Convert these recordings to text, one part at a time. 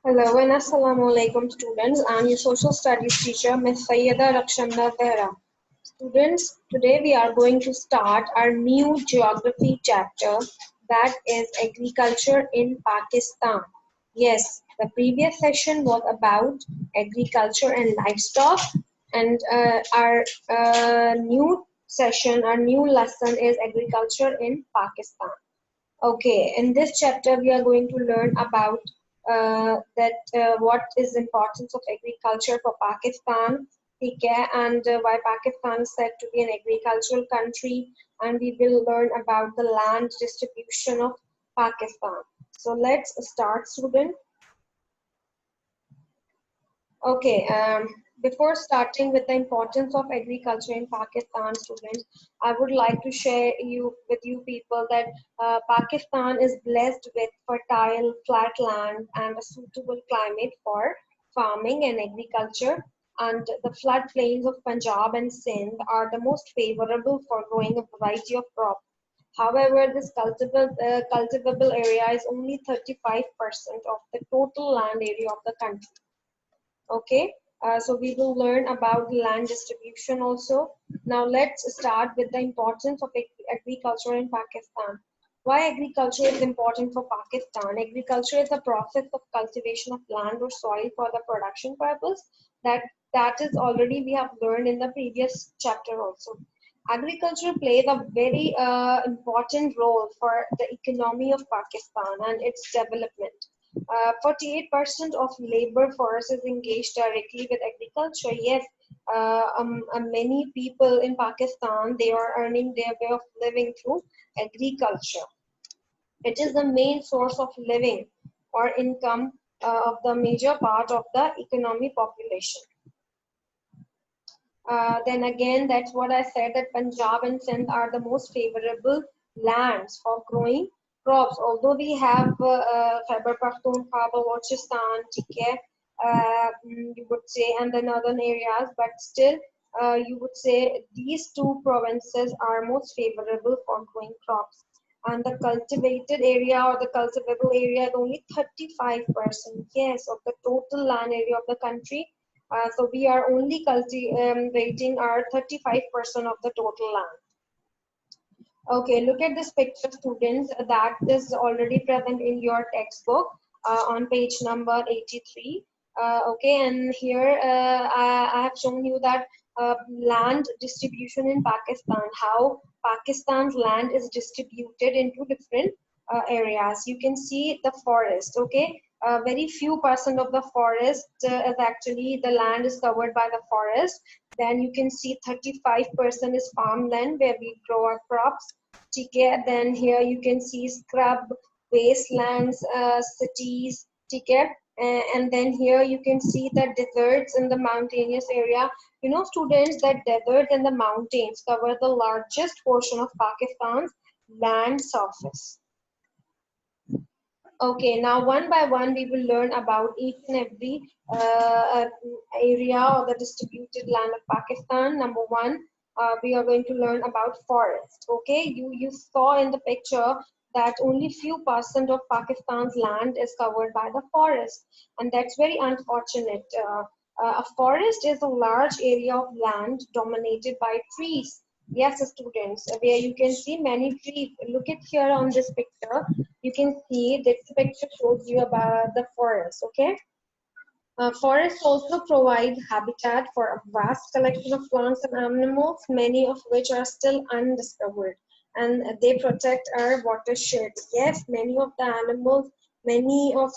Hello and Assalamu alaikum students. I'm your social studies teacher, Ms. Sayyeda Rakshanda Behra. Students, today we are going to start our new geography chapter, that is agriculture in Pakistan. Yes, the previous session was about agriculture and livestock, and our new session, our new lesson is agriculture in Pakistan. Okay, in this chapter we are going to learn about what is the importance of agriculture for Pakistan, okay, and why Pakistan is said to be an agricultural country, and we will learn about the land distribution of Pakistan. So let's start, student. Okay, before starting with the importance of agriculture in Pakistan, students, I would like to share with you people that Pakistan is blessed with fertile, flat land and a suitable climate for farming and agriculture. And the floodplains of Punjab and Sindh are the most favorable for growing a variety of crops. However, this cultivable area is only 35% of the total land area of the country. Okay, so we will learn about the land distribution also. Now let's start with the importance of agriculture in Pakistan. Why agriculture is important for Pakistan? Agriculture is the process of cultivation of land or soil for the production purpose. That is already we have learned in the previous chapter also. Agriculture plays a very important role for the economy of Pakistan and its development. 48% of labor force is engaged directly with agriculture. Yes, many people in Pakistan, they are earning their way of living through agriculture. It is the main source of living or income of the major part of the economic population. Then again, that's what I said, that Punjab and Sindh are the most favorable lands for growing crops. Although we have Khyber Pakhtunkhwa, Balochistan, TK, you would say, and the northern areas, but still, you would say these two provinces are most favorable for growing crops. And the cultivated area or the cultivable area is only 35%, yes, of the total land area of the country. So we are only cultivating our 35% of the total land. Okay, look at this picture, students. That is already present in your textbook on page number 83. Okay, and here I have shown you that land distribution in Pakistan, how Pakistan's land is distributed into different areas. You can see the forest, okay? Very few percent of the forest is actually, the land is covered by the forest. Then you can see 35% is farmland where we grow our crops. Okay, then here you can see scrub, wastelands, cities. Okay, and then here you can see the deserts in the mountainous area. You know, students, that desert and the mountains cover the largest portion of Pakistan's land surface. Okay, now one by one we will learn about each and every area of the distributed land of Pakistan. Number one, we are going to learn about forest. Okay, you saw in the picture that only few percent of Pakistan's land is covered by the forest, and that's very unfortunate. A forest is a large area of land dominated by trees. Yes, students, where you can see many trees. Look at here on this picture. You can see this picture shows you about the forest. Okay. Forests also provide habitat for a vast collection of plants and animals, many of which are still undiscovered, and they protect our watersheds. Yes, many of the animals, many of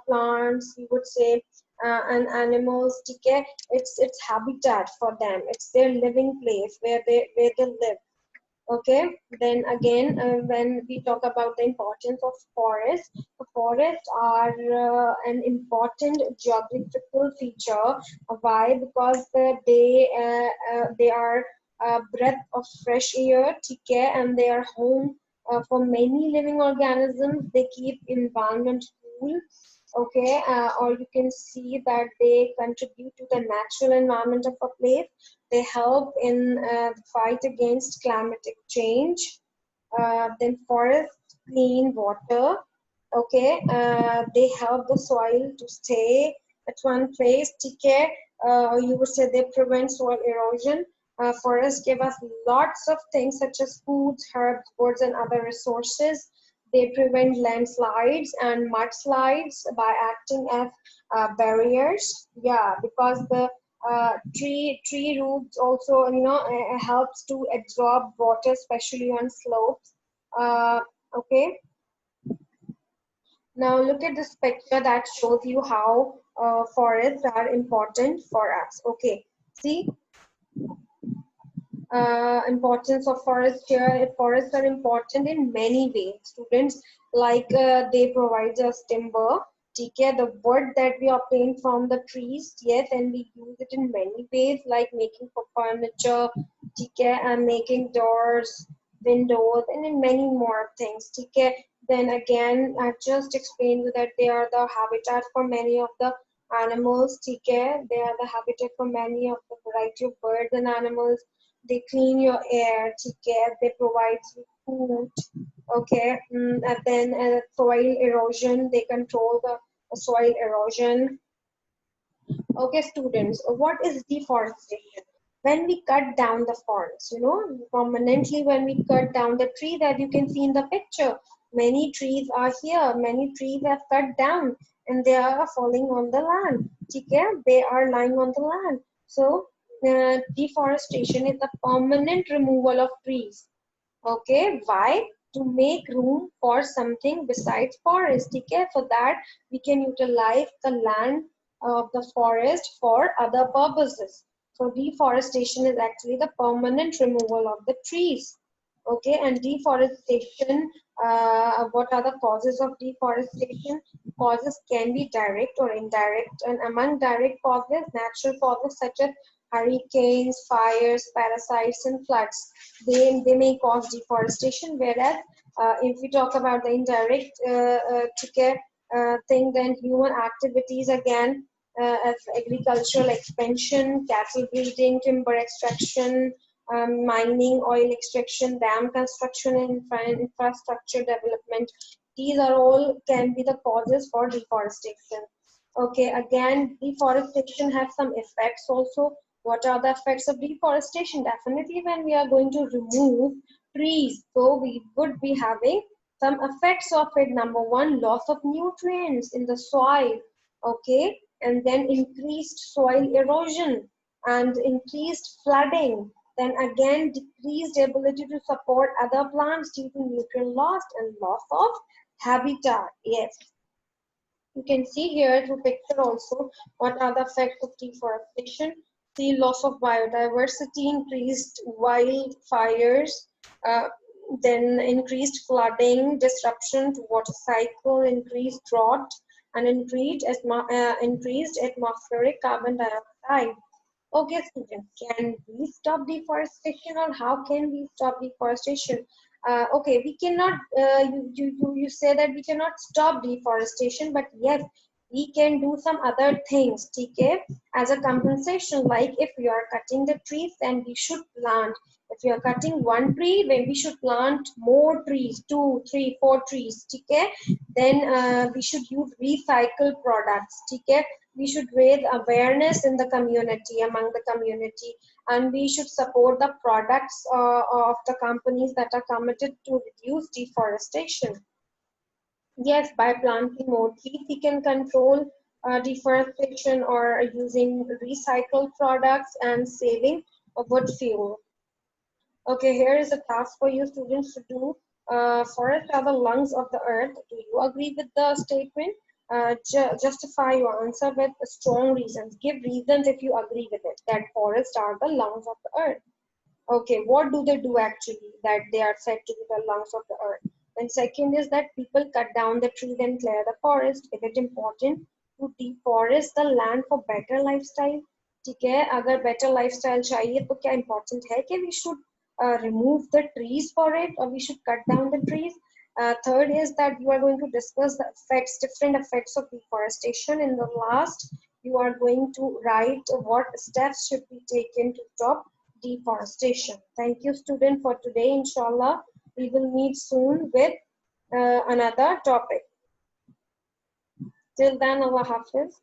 plants, you would say, and animals, okay, it's habitat for them. It's their living place where they live. Okay, then again, when we talk about the importance of forests, the forests are an important geographical feature. Why? Because they are a breath of fresh air, okay, and they are home for many living organisms. They keep environment cool. Okay, or you can see that they contribute to the natural environment of a place. They help in the fight against climatic change. Then forests clean water. Okay, they help the soil to stay at one place. Okay, you would say they prevent soil erosion. Forests give us lots of things such as foods, herbs, woods, and other resources. They prevent landslides and mudslides by acting as barriers. Yeah, because the tree roots also, helps to absorb water, especially on slopes. Okay, now look at this picture that shows you how forests are important for us. Okay, see, importance of forests here. Forests are important in many ways, students. Like they provide us timber. Okay, the wood that we obtain from the trees, yes, and we use it in many ways, like making for furniture, okay, and making doors, windows, and in many more things. Okay, then again, I've just explained you that they are the habitat for many of the animals. Okay, they are the habitat for many of the variety of birds and animals. They clean your air, okay, they provide you food, okay, and then soil erosion, they control the soil erosion. Okay, students, what is deforestation? When we cut down the forest, permanently, when we cut down the tree that you can see in the picture, many trees are here, many trees are cut down and they are falling on the land. Okay, they are lying on the land. So, deforestation is the permanent removal of trees. Okay, why? To make room for something besides forest. Okay, so that we can utilize the land of the forest for other purposes. So deforestation is actually the permanent removal of the trees. Okay, and deforestation, what are the causes of deforestation? Causes can be direct or indirect, and among direct causes, natural causes such as hurricanes, fires, parasites, and floods, they may cause deforestation. Whereas if we talk about the indirect thing, then human activities again, as agricultural expansion, cattle breeding, timber extraction, mining, oil extraction, dam construction, and infrastructure development. These are all can be the causes for deforestation. Okay, again, deforestation has some effects also. What are the effects of deforestation? Definitely, when we are going to remove trees, so we would be having some effects of it. Number one, loss of nutrients in the soil. Okay, and then increased soil erosion and increased flooding, then again decreased ability to support other plants due to nutrient loss and loss of habitat. Yes, you can see here through picture also what are the effects of deforestation. See, loss of biodiversity, increased wildfires, uh, then increased flooding, disruption to water cycle, increased drought, and increased atmospheric carbon dioxide. Okay, students, can we stop deforestation, or how can we stop deforestation? Okay, we cannot, you say that we cannot stop deforestation, but yes, we can do some other things, okay, as a compensation. Like if we are cutting the trees, then we should plant. If we are cutting one tree, then we should plant more trees, two, three, four trees, okay. Then we should use recycled products, okay. We should raise awareness in the community, among the community, and we should support the products of the companies that are committed to reduce deforestation. Yes, by planting more trees, we can control deforestation, or using recycled products and saving wood fuel. Okay, here is a task for you students to do. Forests are the lungs of the earth. Do you agree with the statement? Justify your answer with strong reasons. Give reasons if you agree with it, that forests are the lungs of the earth. Okay, what do they do actually that they are said to be the lungs of the earth? And second is that people cut down the trees and clear the forest. Is it important to deforest the land for better lifestyle? ठीक है, अगर better lifestyle चाहिए तो क्या important है कि we should remove the trees for it, or we should cut down the trees? Third is that you are going to discuss the effects, different effects of deforestation. In the last, you are going to write what steps should be taken to stop deforestation. Thank you, student, for today. Inshallah, we will meet soon with another topic. Till then, Allah Hafiz.